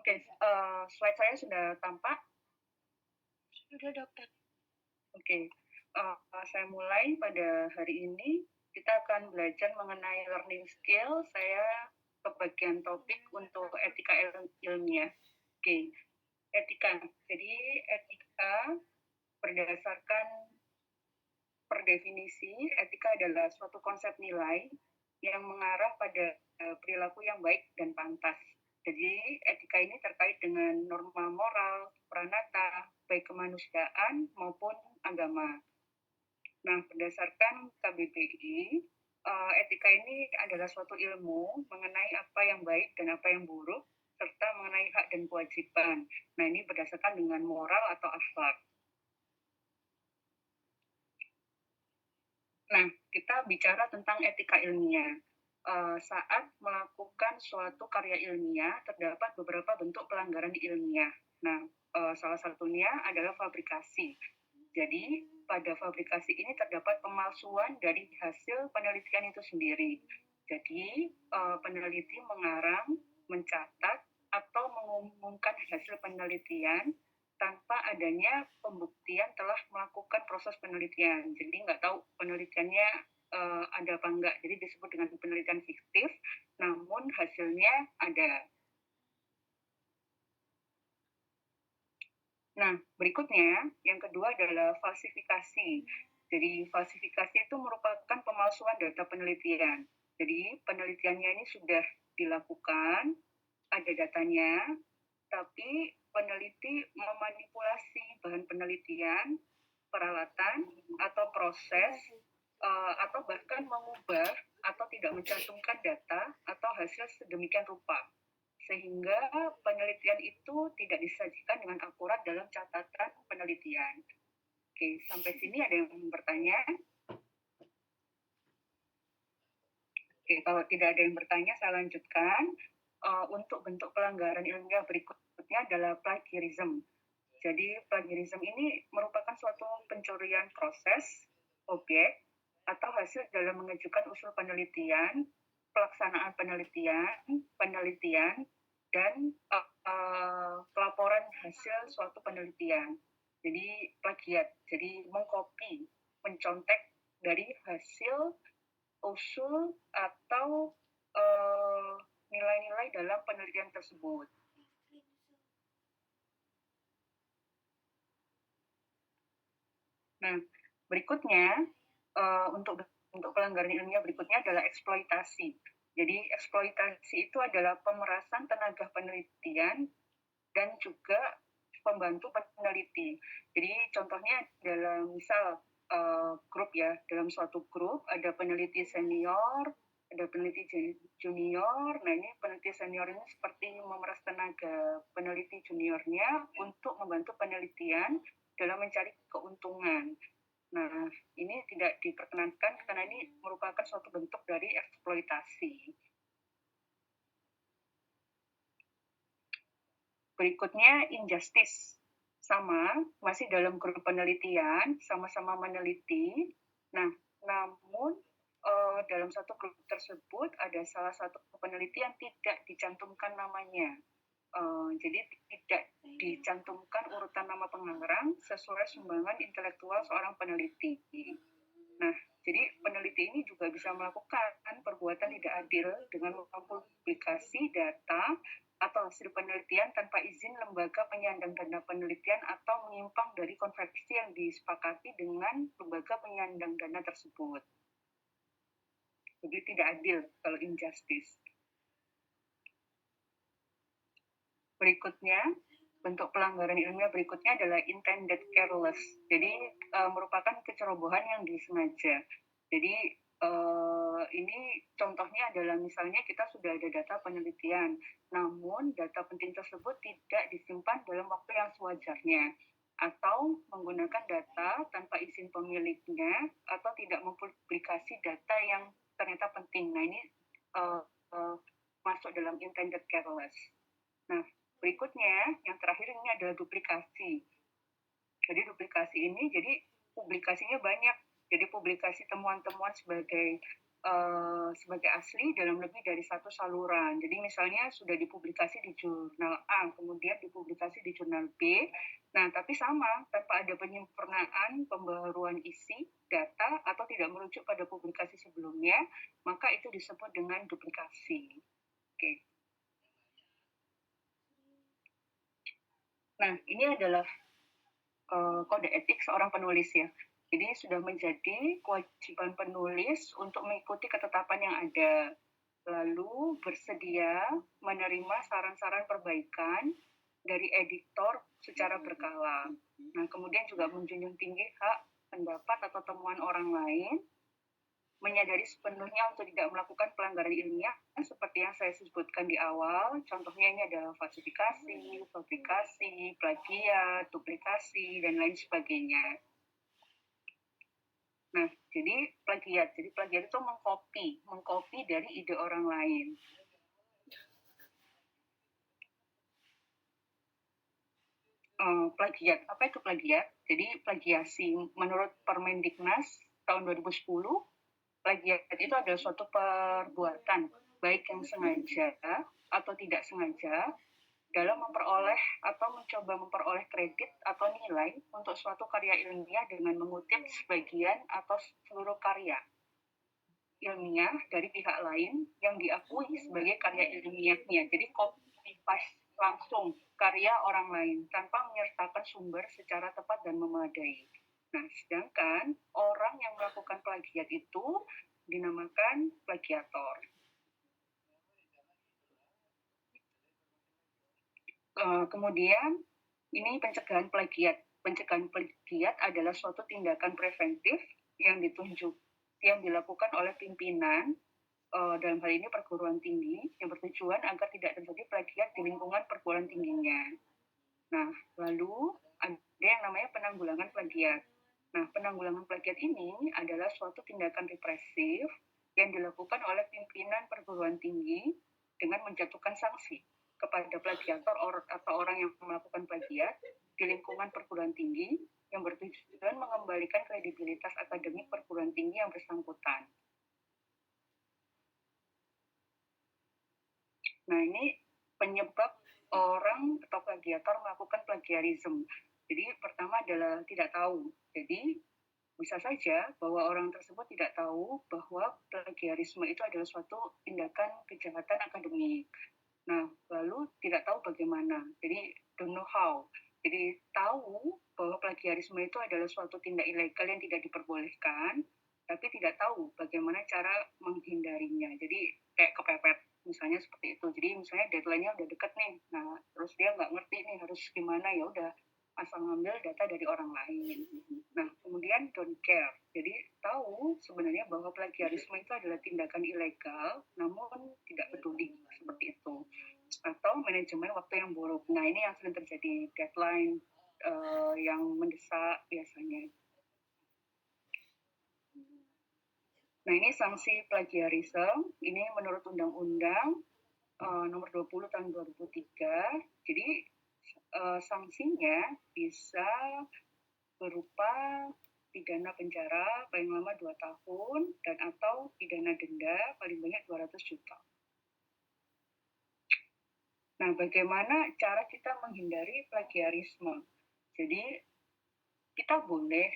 Oke, slide saya sudah tampak? Sudah, Dokter. Oke, saya mulai pada hari ini. Kita akan belajar mengenai learning skill. Saya ke bagian topik untuk etika ilmiah. Oke, etika. Jadi etika berdasarkan per definisi, etika adalah suatu konsep nilai yang mengarah pada perilaku yang baik dan pantas. Jadi etika ini terkait dengan norma moral, pranata, baik kemanusiaan maupun agama. Nah, berdasarkan KBBI, etika ini adalah suatu ilmu mengenai apa yang baik dan apa yang buruk, serta mengenai hak dan kewajiban. Nah, ini berdasarkan dengan moral atau akhlak. Nah, kita bicara tentang etika ilmiah. Saat melakukan suatu karya ilmiah, terdapat beberapa bentuk pelanggaran ilmiah. Nah, salah satunya adalah fabrikasi. Jadi, pada fabrikasi ini terdapat pemalsuan dari hasil penelitian itu sendiri. Jadi, peneliti mengarang, mencatat, atau mengumumkan hasil penelitian tanpa adanya pembuktian telah melakukan proses penelitian. Jadi nggak tahu penelitiannya ada apa enggak. Jadi disebut dengan penelitian fiktif, namun hasilnya ada. Nah, berikutnya yang kedua adalah falsifikasi. Jadi falsifikasi itu merupakan pemalsuan data penelitian. Jadi penelitiannya ini sudah dilakukan, ada datanya, tapi peneliti memanipulasi bahan penelitian, peralatan, atau proses, atau bahkan mengubah atau tidak mencantumkan data atau hasil sedemikian rupa, sehingga penelitian itu tidak disajikan dengan akurat dalam catatan penelitian. Oke, sampai sini ada yang bertanya? Oke, kalau tidak ada yang bertanya, saya lanjutkan. Untuk bentuk pelanggaran ilmiah berikutnya adalah plagiarism. Jadi plagiarism ini merupakan suatu pencurian proses, objek, atau hasil dalam mengajukan usul penelitian, pelaksanaan penelitian, dan pelaporan hasil suatu penelitian. Jadi plagiat, jadi mengcopy, mencontek dari hasil, usul, atau nilai-nilai dalam penelitian tersebut. Nah, berikutnya untuk pelanggaran ilmiah berikutnya adalah eksploitasi. Jadi eksploitasi itu adalah pemerasan tenaga penelitian dan juga pembantu peneliti. Jadi contohnya dalam misal grup ya, dalam suatu grup ada peneliti senior, ada peneliti junior. Nah, ini peneliti senior ini seperti memeras tenaga peneliti juniornya untuk membantu penelitian dalam mencari keuntungan. Nah, ini tidak diperkenankan karena ini merupakan suatu bentuk dari eksploitasi. Berikutnya injustice. Sama, masih dalam grup penelitian, sama-sama meneliti. Nah, namun dalam satu grup tersebut ada salah satu peneliti yang tidak dicantumkan namanya. Jadi tidak dicantumkan urutan nama pengarang sesuai sumbangan intelektual seorang peneliti. Nah, jadi peneliti ini juga bisa melakukan perbuatan tidak adil dengan mempublikasi data atau hasil penelitian tanpa izin lembaga penyandang dana penelitian atau menyimpang dari konvensi yang disepakati dengan lembaga penyandang dana tersebut. Jadi tidak adil kalau injustice. Berikutnya, bentuk pelanggaran ilmiah berikutnya adalah intended careless. Jadi merupakan kecerobohan yang disengaja. Jadi ini contohnya adalah misalnya kita sudah ada data penelitian, namun data penting tersebut tidak disimpan dalam waktu yang sewajarnya, atau menggunakan data tanpa izin pemiliknya, atau tidak mempublikasi data yang ternyata penting. Nah, ini masuk dalam intended careless. Nah, berikutnya, yang terakhir ini adalah duplikasi. Jadi duplikasi ini, jadi publikasinya banyak. Jadi publikasi temuan-temuan sebagai sebagai asli dalam lebih dari satu saluran. Jadi misalnya sudah dipublikasi di jurnal A, kemudian dipublikasi di jurnal B. Nah, tapi sama, tanpa ada penyempurnaan, pembaharuan isi, data, atau tidak merujuk pada publikasi sebelumnya, maka itu disebut dengan duplikasi. Oke. Nah, ini adalah kode etik seorang penulis ya. Jadi sudah menjadi kewajiban penulis untuk mengikuti ketetapan yang ada, lalu bersedia menerima saran-saran perbaikan dari editor secara berkala. Nah, kemudian juga menjunjung tinggi hak pendapat atau temuan orang lain, menyadari sepenuhnya untuk tidak melakukan pelanggaran ilmiah seperti yang saya sebutkan di awal. Contohnya ini adalah falsifikasi, fabrikasi, plagiat, duplikasi, dan lain sebagainya. Nah, jadi plagiat itu mengcopy dari ide orang lain. Plagiat, apa itu plagiat? Jadi plagiasi menurut Permendiknas tahun 2010, plagiat itu adalah suatu perbuatan baik yang sengaja atau tidak sengaja dalam memperoleh atau mencoba memperoleh kredit atau nilai untuk suatu karya ilmiah dengan mengutip sebagian atau seluruh karya ilmiah dari pihak lain yang diakui sebagai karya ilmiahnya. Jadi copy paste langsung karya orang lain tanpa menyertakan sumber secara tepat dan memadai. Nah, sedangkan orang yang melakukan plagiat itu dinamakan plagiator. Kemudian ini pencegahan plagiat. Pencegahan plagiat adalah suatu tindakan preventif yang dilakukan oleh pimpinan dalam hal ini perguruan tinggi yang bertujuan agar tidak terjadi plagiat di lingkungan perguruan tingginya. Nah, lalu ada yang namanya penanggulangan plagiat. Nah, penanggulangan plagiat ini adalah suatu tindakan represif yang dilakukan oleh pimpinan perguruan tinggi dengan menjatuhkan sanksi kepada plagiator atau orang yang melakukan plagiat di lingkungan perguruan tinggi yang bertujuan mengembalikan kredibilitas akademik perguruan tinggi yang bersangkutan. Nah, ini penyebab orang atau plagiator melakukan plagiarisme. Jadi pertama adalah tidak tahu. Jadi bisa saja bahwa orang tersebut tidak tahu bahwa plagiarisme itu adalah suatu tindakan kejahatan akademik. Nah, lalu tidak tahu bagaimana. Jadi don't know how. Jadi tahu bahwa plagiarisme itu adalah suatu tindak ilegal yang tidak diperbolehkan, tapi tidak tahu bagaimana cara menghindarinya. Jadi kayak kepepet misalnya seperti itu. Jadi misalnya deadline-nya udah deket nih. Nah, terus dia nggak ngerti nih harus gimana, ya udah asal ngambil data dari orang lain. Nah, kemudian don't care. Jadi tahu sebenarnya bahwa plagiarisme itu adalah tindakan ilegal, namun tidak peduli seperti itu. Atau manajemen waktu yang buruk. Nah, ini yang sering terjadi, deadline yang mendesak biasanya. Nah, ini sanksi plagiarisme. Ini menurut Undang-Undang nomor 20 tahun 2003. Jadi sanksinya bisa berupa pidana penjara paling lama 2 tahun dan atau pidana denda paling banyak 200 juta. Nah, bagaimana cara kita menghindari plagiarisme? Jadi kita boleh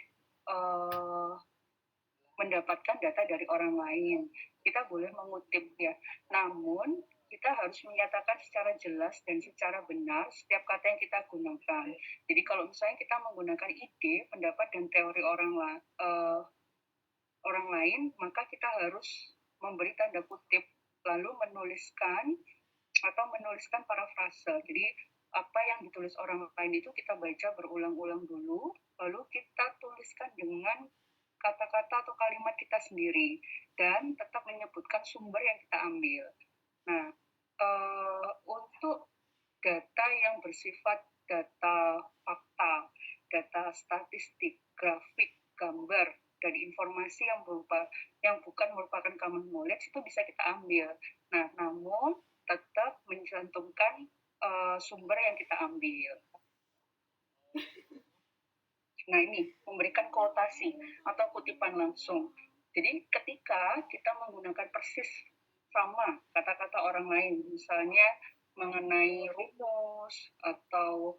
mendapatkan data dari orang lain. Kita boleh mengutip ya. Namun kita harus menyatakan secara jelas dan secara benar setiap kata yang kita gunakan. Jadi kalau misalnya kita menggunakan ide, pendapat, dan teori orang lain, maka kita harus memberi tanda kutip, lalu menuliskan parafrase. Jadi apa yang ditulis orang lain itu kita baca berulang-ulang dulu, lalu kita tuliskan dengan kata-kata atau kalimat kita sendiri dan tetap menyebutkan sumber yang kita ambil. Nah, untuk data yang bersifat data fakta, data statistik, grafik, gambar dari informasi yang bukan merupakan common knowledge itu bisa kita ambil. Nah, namun tetap mencantumkan sumber yang kita ambil. Nah, ini memberikan kuotasi atau kutipan langsung. Jadi ketika kita menggunakan persis sama kata-kata orang lain, misalnya mengenai rumus atau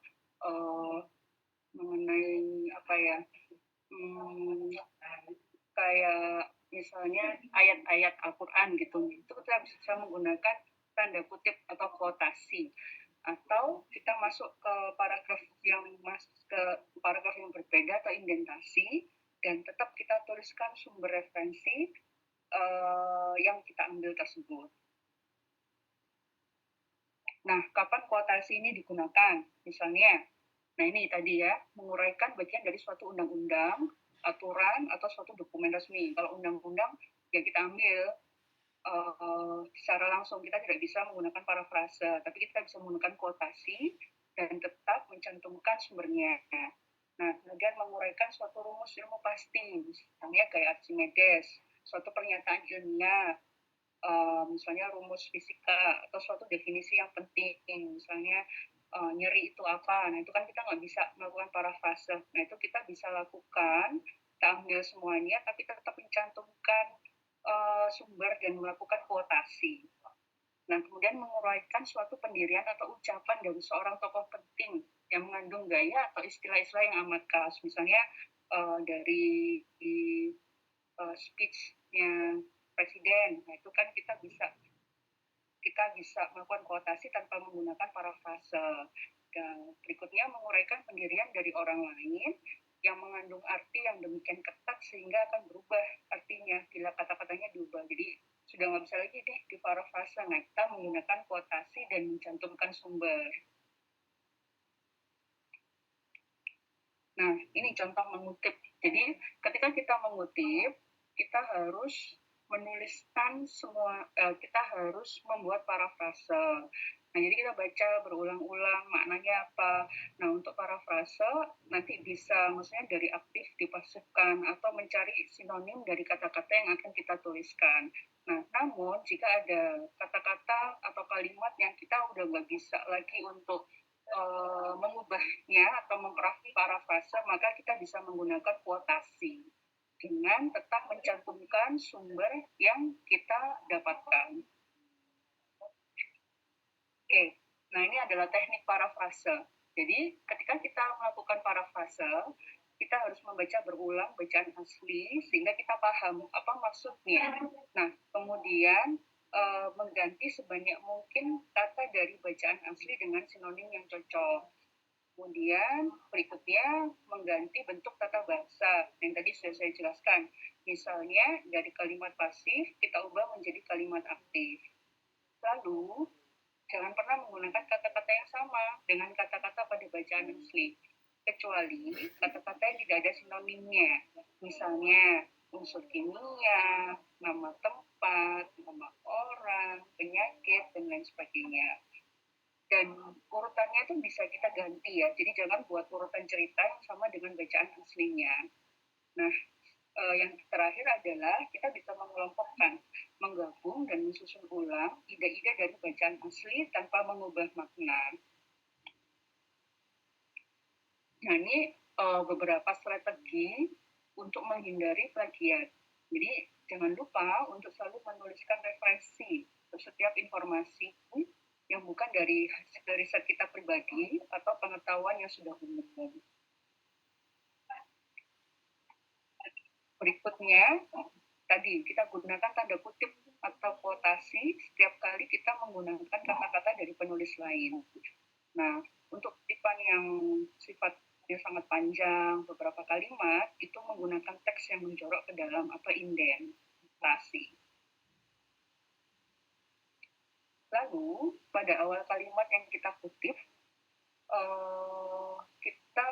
mengenai apa ya, kayak misalnya ayat-ayat Al-Quran gitu, itu kita bisa menggunakan tanda kutip atau kuotasi. Atau kita masuk ke paragraf yang berbeda atau indentasi, dan tetap kita tuliskan sumber referensi yang kita ambil tersebut. Nah, kapan kuotasi ini digunakan? Misalnya, nah ini tadi ya, menguraikan bagian dari suatu undang-undang, aturan, atau suatu dokumen resmi. Kalau undang-undang, ya kita ambil secara langsung, kita tidak bisa menggunakan parafrase, tapi kita bisa menggunakan kuotasi dan tetap mencantumkan sumbernya. Nah, kemudian menguraikan suatu rumus ilmu pasti, misalnya kayak Archimedes, suatu pernyataan ilmiah, misalnya rumus fisika atau suatu definisi yang penting, misalnya nyeri itu apa. Nah, itu kan kita nggak bisa melakukan parafrase. Nah, itu kita bisa lakukan, kita ambil semuanya, tapi tetap mencantumkan sumber dan melakukan kuotasi. Nah, kemudian menguraikan suatu pendirian atau ucapan dari seorang tokoh penting yang mengandung gaya atau istilah-istilah yang amat khas. Misalnya dari speech-nya presiden. Nah, itu kan kita bisa melakukan kuotasi tanpa menggunakan parafrase. Dan berikutnya menguraikan pendirian dari orang lain yang mengandung arti yang demikian ketat sehingga akan berubah artinya bila kata-katanya diubah. Jadi sudah nggak bisa lagi deh di parafrase. Nah, kita menggunakan kuotasi dan mencantumkan sumber. Nah, ini contoh mengutip. Jadi ketika kita mengutip, kita harus menuliskan semua, kita harus membuat parafrase. Nah, jadi kita baca berulang-ulang maknanya apa. Nah, untuk parafrase nanti bisa maksudnya dari aktif dipasifkan atau mencari sinonim dari kata-kata yang akan kita tuliskan. Nah, namun jika ada kata-kata atau kalimat yang kita udah nggak bisa lagi untuk mengubahnya atau memparafrase, maka kita bisa menggunakan kuotasi dengan tetap mencantumkan sumber yang kita dapatkan. Oke, nah ini adalah teknik parafrase. Jadi ketika kita melakukan parafrase, kita harus membaca berulang bacaan asli sehingga kita paham apa maksudnya. Nah, kemudian mengganti sebanyak mungkin kata dari bacaan asli dengan sinonim yang cocok. Kemudian berikutnya mengganti bentuk tata bahasa yang tadi sudah saya jelaskan. Misalnya dari kalimat pasif kita ubah menjadi kalimat aktif. Lalu jangan pernah menggunakan kata-kata yang sama dengan kata-kata pada bacaan asli, kecuali kata-kata yang tidak ada sinonimnya. Misalnya unsur kimia, nama tempat, nama orang, penyakit, dan lain sebagainya. Dan urutannya itu bisa kita ganti ya, jadi jangan buat urutan cerita yang sama dengan bacaan aslinya. Nah, yang terakhir adalah kita bisa mengelompokkan, menggabung dan mensusun ulang ide-ide dari bacaan asli tanpa mengubah makna. Nah, ini beberapa strategi untuk menghindari plagiat. Jadi, jangan lupa untuk selalu menuliskan referensi untuk setiap informasi yang bukan dari hasil riset kita pribadi atau pengetahuan yang sudah umum. Berikutnya, tadi kita gunakan tanda kutip atau kuotasi setiap kali kita menggunakan kata-kata dari penulis lain. Nah, untuk kutipan yang sifatnya sangat panjang, beberapa kalimat, itu menggunakan teks yang menjorok ke dalam atau indentasi. Lalu, pada awal kalimat yang kita kutip, kita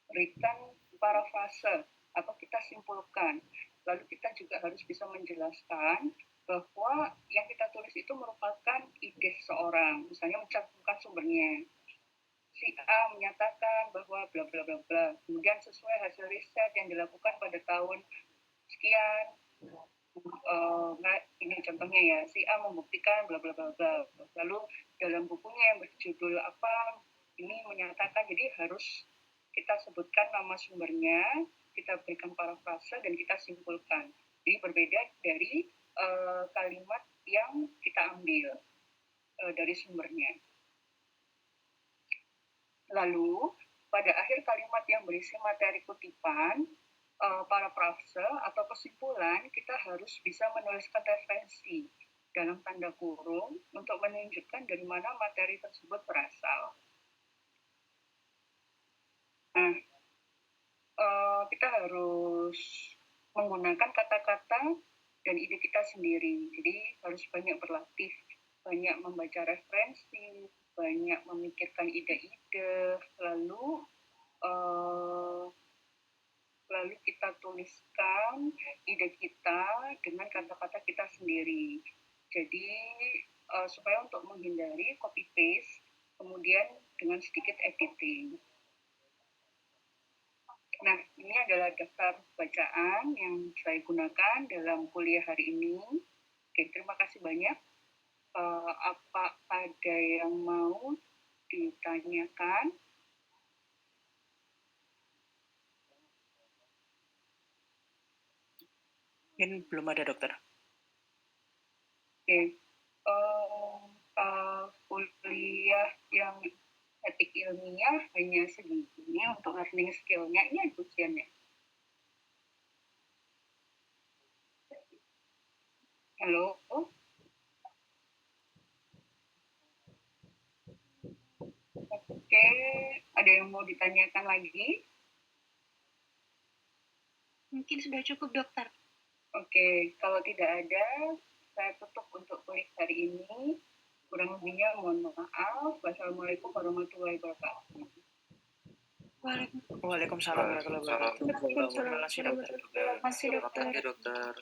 berikan parafrase atau kita simpulkan. Lalu kita juga harus bisa menjelaskan bahwa yang kita tulis itu merupakan ide seseorang, misalnya mencantumkan sumbernya. Si A menyatakan bahwa bla bla bla bla, kemudian sesuai hasil riset yang dilakukan pada tahun sekian, ini contohnya ya, si A membuktikan bla bla bla bla. Lalu dalam bukunya yang berjudul apa, ini menyatakan, jadi harus kita sebutkan nama sumbernya, kita berikan parafrase dan kita simpulkan. Jadi berbeda dari kalimat yang kita ambil dari sumbernya. Lalu, pada akhir kalimat yang berisi materi kutipan, paragrafse atau kesimpulan, kita harus bisa menuliskan referensi dalam tanda kurung untuk menunjukkan dari mana materi tersebut berasal. Nah, kita harus menggunakan kata-kata dan ide kita sendiri. Jadi harus banyak berlatih, banyak membaca referensi, banyak memikirkan ide-ide, lalu kita tuliskan ide kita dengan kata-kata kita sendiri. Jadi supaya untuk menghindari copy paste, kemudian dengan sedikit editing. Nah, ini adalah daftar bacaan yang saya gunakan dalam kuliah hari ini. Oke, terima kasih banyak. Apa ada yang mau ditanyakan? Mungkin belum ada, dokter. Oke. Kuliah yang etik ilmiah hanya segini untuk learning skill-nya. Ini ada ujiannya. Halo? Oke, ada yang mau ditanyakan lagi? Mungkin sudah cukup, dokter. Oke, kalau tidak ada, saya tutup untuk kuliah hari ini. Kurang lebihnya mohon maaf. Wassalamualaikum warahmatullahi wabarakatuh. Waalaikumsalam warahmatullahi wabarakatuh. Terima kasih, dokter. Terima kasih, dokter. Dokter.